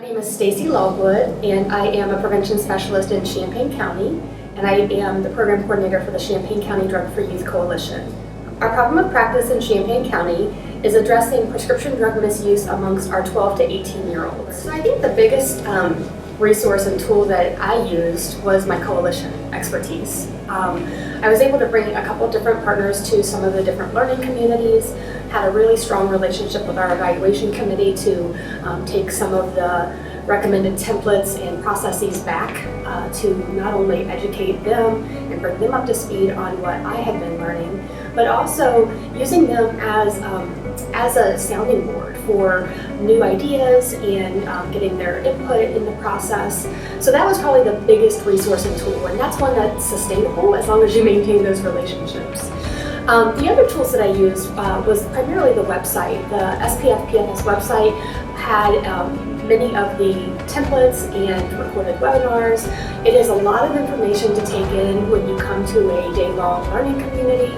My name is Stacey Laughlin, and I am a prevention specialist in Champaign County, and I am the program coordinator for the Champaign County Drug Free Youth Coalition. Our problem of practice in Champaign County is addressing prescription drug misuse amongst our 12 to 18-year-olds. So I think the biggest resource and tool that I used was my coalition expertise. I was able to bring a couple different partners to some of the different learning communities, had a really strong relationship with our evaluation committee to take some of the recommended templates and processes back to not only educate them and bring them up to speed on what I had been learning, but also using them as a sounding board for new ideas and getting their input in the process. So that was probably the biggest resource and tool, and that's one that's sustainable as long as you maintain those relationships. The other tools that I used was primarily the website. The SPF-PFS website had many of the templates and recorded webinars. It is a lot of information to take in when you come to a day-long learning community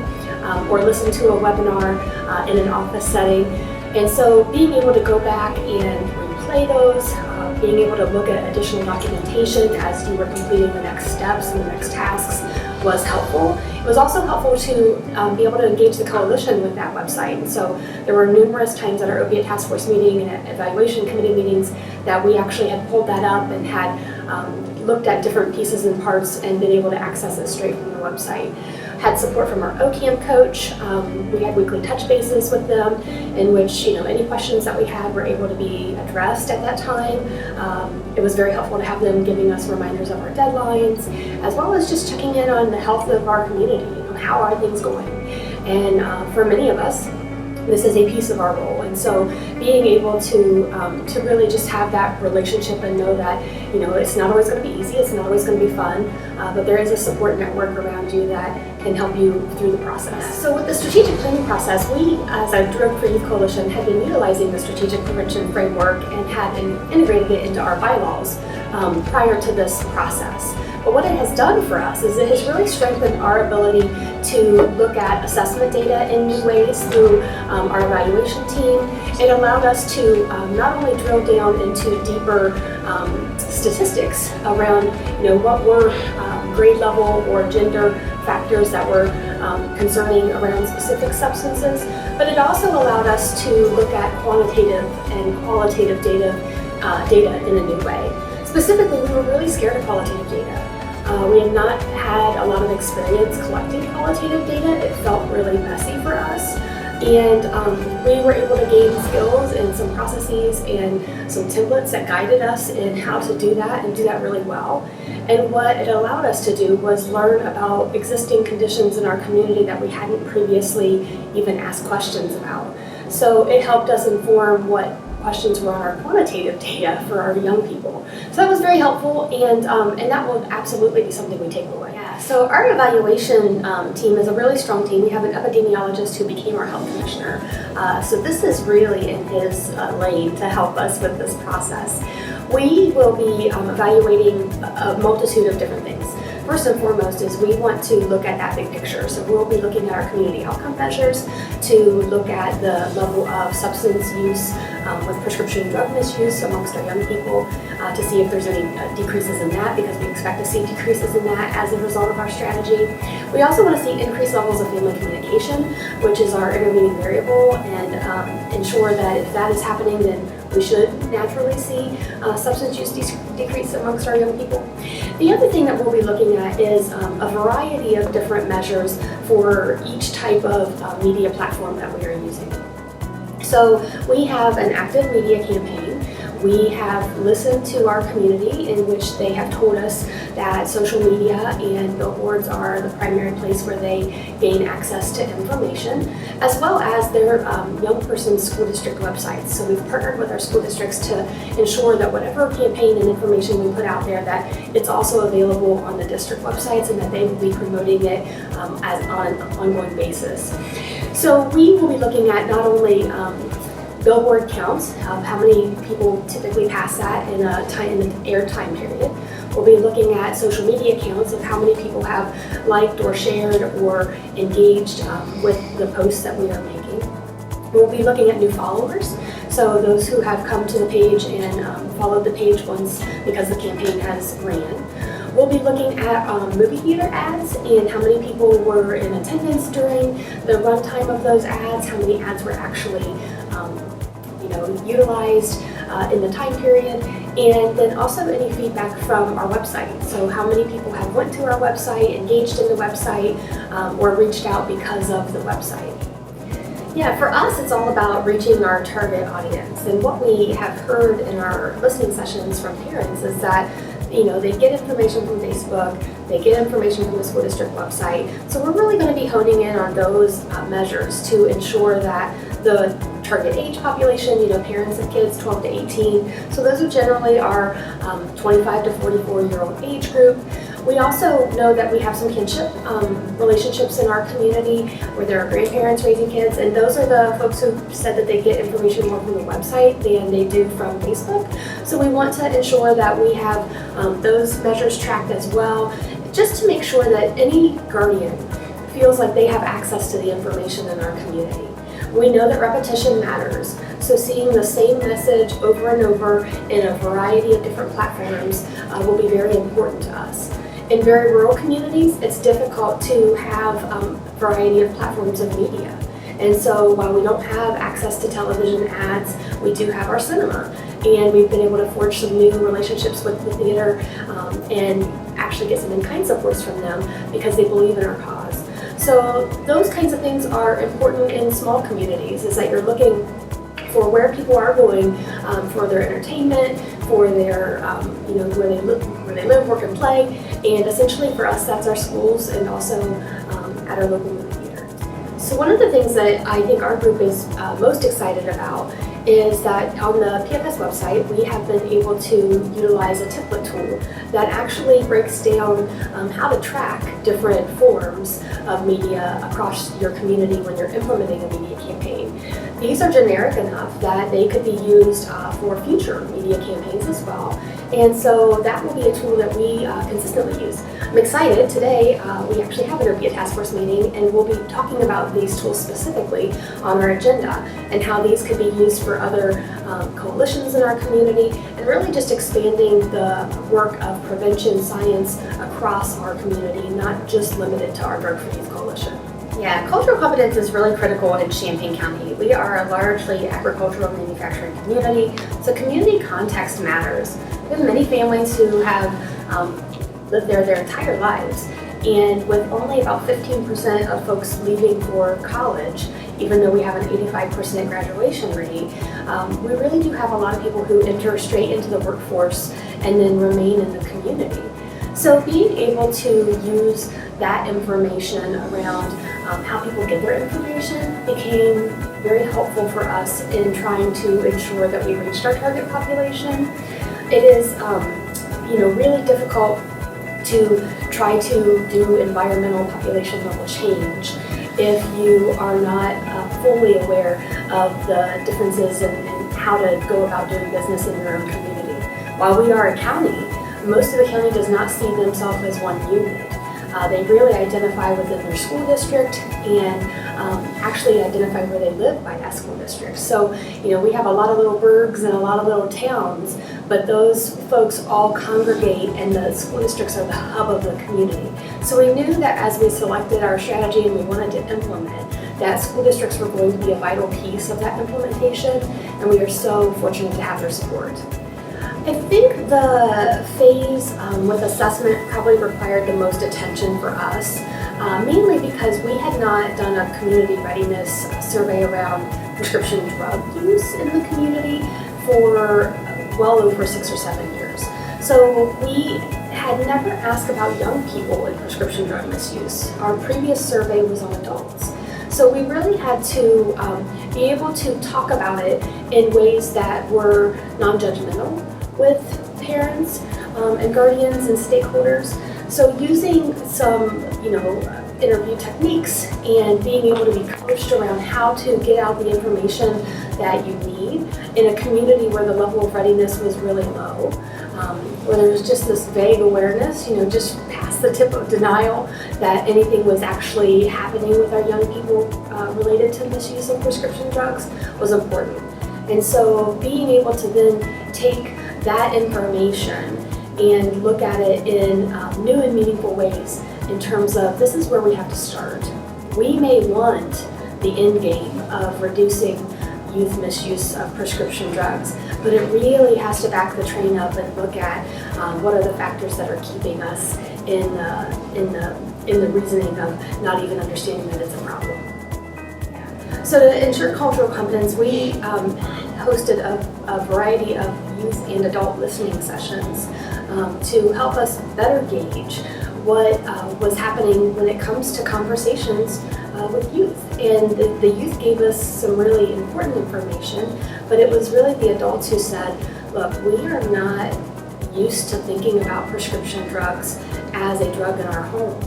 or listen to a webinar in an office setting. And so being able to go back and replay those, being able to look at additional documentation as you were completing the next steps and the next tasks was helpful. It was also helpful to be able to engage the coalition with that website. And so there were numerous times at our opiate task force meeting and at evaluation committee meetings that we actually had pulled that up and had looked at different pieces and parts and been able to access it straight from the website. Had support from our OCAM coach. We had weekly touch bases with them in which any questions that we had were able to be addressed at that time. It was very helpful to have them giving us reminders of our deadlines, as well as just checking in on the health of our community. How are things going? And for many of us, this is a piece of our role, and so being able to really just have that relationship and know that it's not always going to be easy, it's not always going to be fun, but there is a support network around you that can help you through the process. So with the strategic planning process, we as a Drug Free Youth Coalition had been utilizing the strategic prevention framework and had integrated it into our bylaws prior to this process. But what it has done for us is it has really strengthened our ability to look at assessment data in new ways through our evaluation team. It allowed us to not only drill down into deeper statistics around what were grade level or gender factors that were concerning around specific substances, but it also allowed us to look at quantitative and qualitative data in a new way. Specifically, we were really scared of qualitative data. We had not had a lot of experience collecting qualitative data. It felt really messy for us. And we were able to gain skills and some processes and some templates that guided us in how to do that and do that really well. And what it allowed us to do was learn about existing conditions in our community that we hadn't previously even asked questions about. So it helped us inform what questions were on our quantitative data for our young people. So that was very helpful, and that will absolutely be something we take away. Yeah. So our evaluation team is a really strong team. We have an epidemiologist who became our health commissioner. So this is really in his lane to help us with this process. We will be evaluating a multitude of different things. First and foremost is we want to look at that big picture. So we'll be looking at our community outcome measures to look at the level of substance use with prescription drug misuse amongst our young people to see if there's any decreases in that, because we expect to see decreases in that as a result of our strategy. We also want to see increased levels of family communication, which is our intervening variable, and ensure that if that is happening, then we should naturally see substance use decrease amongst our young people. The other thing that we'll be looking at is a variety of different measures for each type of media platform that we are using. So we have an active media campaign. We have listened to our community in which they have told us that social media and billboards are the primary place where they gain access to information, as well as their young person's school district websites. So we've partnered with our school districts to ensure that whatever campaign and information we put out there, that it's also available on the district websites and that they will be promoting it on an ongoing basis. So we will be looking at not only billboard counts of how many people typically pass that in an air time period. We'll be looking at social media counts of how many people have liked or shared or engaged with the posts that we are making. We'll be looking at new followers, so those who have come to the page and followed the page once because the campaign has ran. We'll be looking at movie theater ads and how many people were in attendance during the runtime of those ads, how many ads were actually utilized in the time period, and then also any feedback from our website. So how many people have went to our website, engaged in the website, or reached out because of the website. Yeah, for us, it's all about reaching our target audience. And what we have heard in our listening sessions from parents is that they get information from Facebook, they get information from the school district website. So we're really going to be honing in on those measures to ensure that the target age population, parents of kids 12 to 18. So those are generally our 25 to 44-year-old age group. We also know that we have some kinship relationships in our community where there are grandparents raising kids, and those are the folks who said that they get information more from the website than they do from Facebook. So we want to ensure that we have those measures tracked as well, just to make sure that any guardian feels like they have access to the information in our community. We know that repetition matters, so seeing the same message over and over in a variety of different platforms will be very important to us. In very rural communities, it's difficult to have a variety of platforms of media. And so while we don't have access to television ads, we do have our cinema. And we've been able to forge some new relationships with the theater and actually get some in-kind supports from them because they believe in our cause. So those kinds of things are important in small communities, is that you're looking for where people are going for their entertainment, for their, where they live, work, and play. And essentially for us, that's our schools and also at our local movie theater. So one of the things that I think our group is most excited about is that on the PFS website, we have been able to utilize a template tool that actually breaks down how to track different forms of media across your community when you're implementing a media campaign. These are generic enough that they could be used for future media campaigns as well. And so that will be a tool that we consistently use. I'm excited. Today we actually have an Opiate Task Force meeting, and we'll be talking about these tools specifically on our agenda and how these could be used for other coalitions in our community, and really just expanding the work of prevention science across our community, not just limited to our Drug Free Youth Coalition. Yeah, cultural competence is really critical in Champaign County. We are a largely agricultural manufacturing community, so community context matters. We have many families who have lived there their entire lives, and with only about 15% of folks leaving for college, even though we have an 85% graduation rate, we really do have a lot of people who enter straight into the workforce and then remain in the community. So being able to use that information around how people get their information became very helpful for us in trying to ensure that we reached our target population. It is really difficult to try to do environmental population level change if you are not fully aware of the differences in how to go about doing business in your own community. While we are a county, most of the county does not see themselves as one unit. They really identify within their school district and actually identify where they live by that school district. So, we have a lot of little burgs and a lot of little towns, but those folks all congregate and the school districts are the hub of the community. So we knew that as we selected our strategy and we wanted to implement, that school districts were going to be a vital piece of that implementation, and we are so fortunate to have their support. I think the phase with assessment probably required the most attention for us, mainly because we had not done a community readiness survey around prescription drug use in the community for well over 6 or 7 years. So we had never asked about young people in prescription drug misuse. Our previous survey was on adults. So we really had to be able to talk about it in ways that were non-judgmental with parents and guardians and stakeholders. So using some, interview techniques and being able to be coached around how to get out the information that you need in a community where the level of readiness was really low, where there was just this vague awareness, just past the tip of denial that anything was actually happening with our young people related to misuse of prescription drugs was important. And so being able to then take that information and look at it in new and meaningful ways in terms of this is where we have to start. We may want the end game of reducing youth misuse of prescription drugs, but it really has to back the train up and look at what are the factors that are keeping us in the reasoning of not even understanding that it's a problem. So to Intercultural Competence, we hosted a variety of youth and adult listening sessions to help us better gauge what was happening when it comes to conversations with youth. And the youth gave us some really important information, but it was really the adults who said, look, we are not used to thinking about prescription drugs as a drug in our home.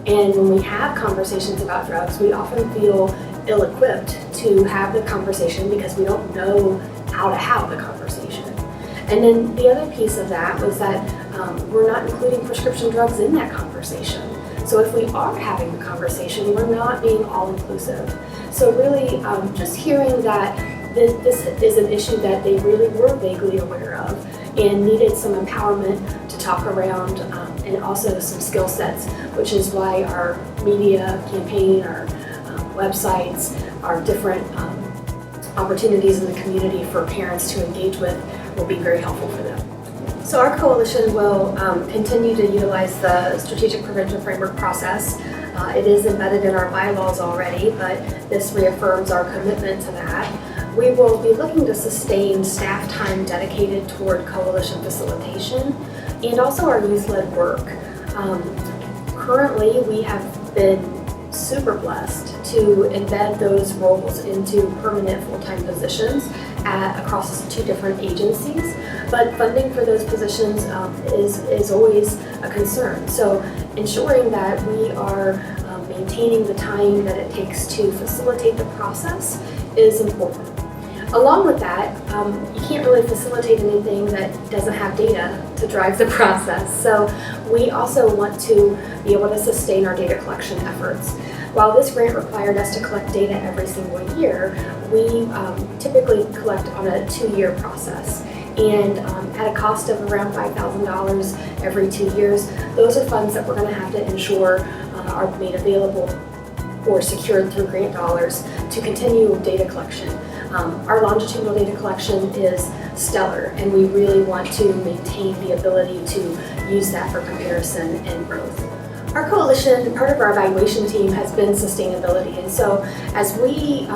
And when we have conversations about drugs, we often feel ill-equipped to have the conversation because we don't know how to have the conversation. And then the other piece of that was that we're not including prescription drugs in that conversation. So if we are having the conversation, we're not being all-inclusive. So really just hearing that this is an issue that they really were vaguely aware of and needed some empowerment to talk around and also some skill sets, which is why our media campaign, our websites, our different opportunities in the community for parents to engage with will be very helpful for them. So our coalition will continue to utilize the Strategic Prevention Framework process. It is embedded in our bylaws already, but this reaffirms our commitment to that. We will be looking to sustain staff time dedicated toward coalition facilitation and also our youth-led work. Currently, we have been super blessed to embed those roles into permanent full-time positions across 2 different agencies, but funding for those positions is always a concern. So ensuring that we are maintaining the time that it takes to facilitate the process is important. Along with that, you can't really facilitate anything that doesn't have data to drive the process. So we also want to be able to sustain our data collection efforts. While this grant required us to collect data every single year, we typically collect on a 2-year process. And at a cost of around $5,000 every 2 years, those are funds that we're going to have to ensure are made available or secured through grant dollars to continue data collection. Our longitudinal data collection is stellar, and we really want to maintain the ability to use that for comparison and growth. Our coalition, part of our evaluation team has been sustainability, and so as we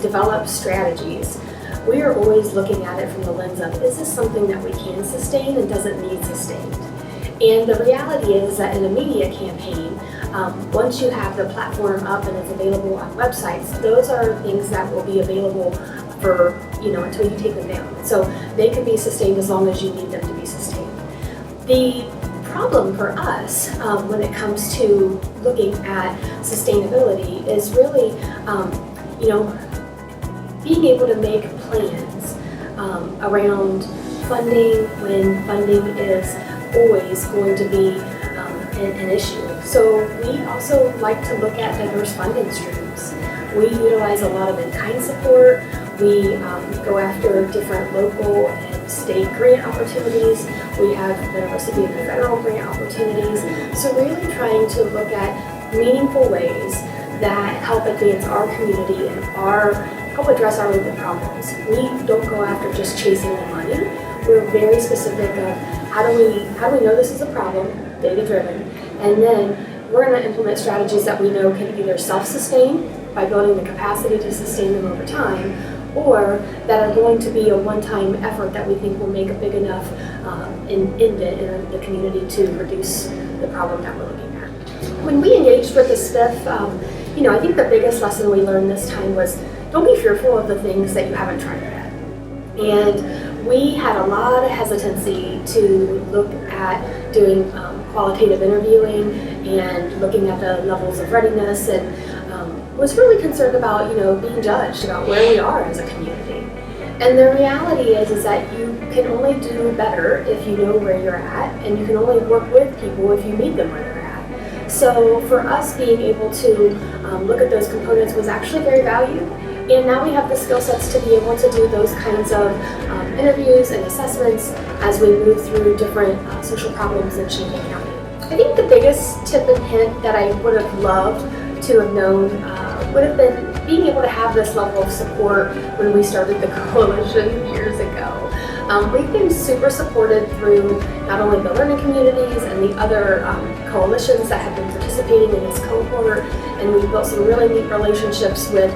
develop strategies, we are always looking at it from the lens of, is this something that we can sustain and does it need sustained? And the reality is that in a media campaign, once you have the platform up and it's available on websites, those are things that will be available for, until you take them down. So they can be sustained as long as you need them to be sustained. The problem for us when it comes to looking at sustainability is really, being able to make plans around funding when funding is always going to be an issue. So we also like to look at diverse funding streams. We utilize a lot of in-kind support. We go after different local and state grant opportunities. We have been a recipient of federal grant opportunities. So really trying to look at meaningful ways that help advance our community and help address our local problems. We don't go after just chasing the money. We're very specific of how do we know this is a problem, data-driven, and then we're going to implement strategies that we know can either self-sustain by building the capacity to sustain them over time, or that are going to be a one-time effort that we think will make a big enough dent in the community to reduce the problem that we're looking at. When we engaged with the SPF, I think the biggest lesson we learned this time was don't be fearful of the things that you haven't tried yet. And we had a lot of hesitancy to look at doing qualitative interviewing and looking at the levels of readiness, and was really concerned about being judged about where we are as a community. And the reality is that you can only do better if you know where you're at, and you can only work with people if you meet them where they're at. So for us, being able to look at those components was actually very valued. And now we have the skill sets to be able to do those kinds of interviews and assessments as we move through different social problems in Champaign County. I think the biggest tip and hint that I would have loved to have known would have been being able to have this level of support when we started the coalition years ago. We've been super supported through not only the learning communities and the other coalitions that have been participating in this cohort, and we've built some really neat relationships with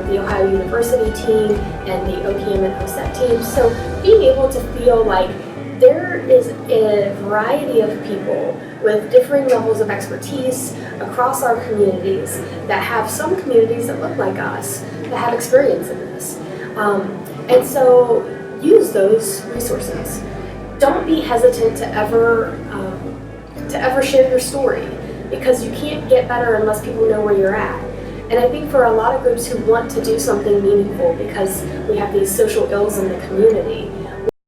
the Ohio University team and the OPM and OSET teams. So being able to feel like there is a variety of people with differing levels of expertise across our communities that have some communities that look like us that have experience in this. And so use those resources. Don't be hesitant to ever share your story, because you can't get better unless people know where you're at. And I think for a lot of groups who want to do something meaningful because we have these social ills in the community,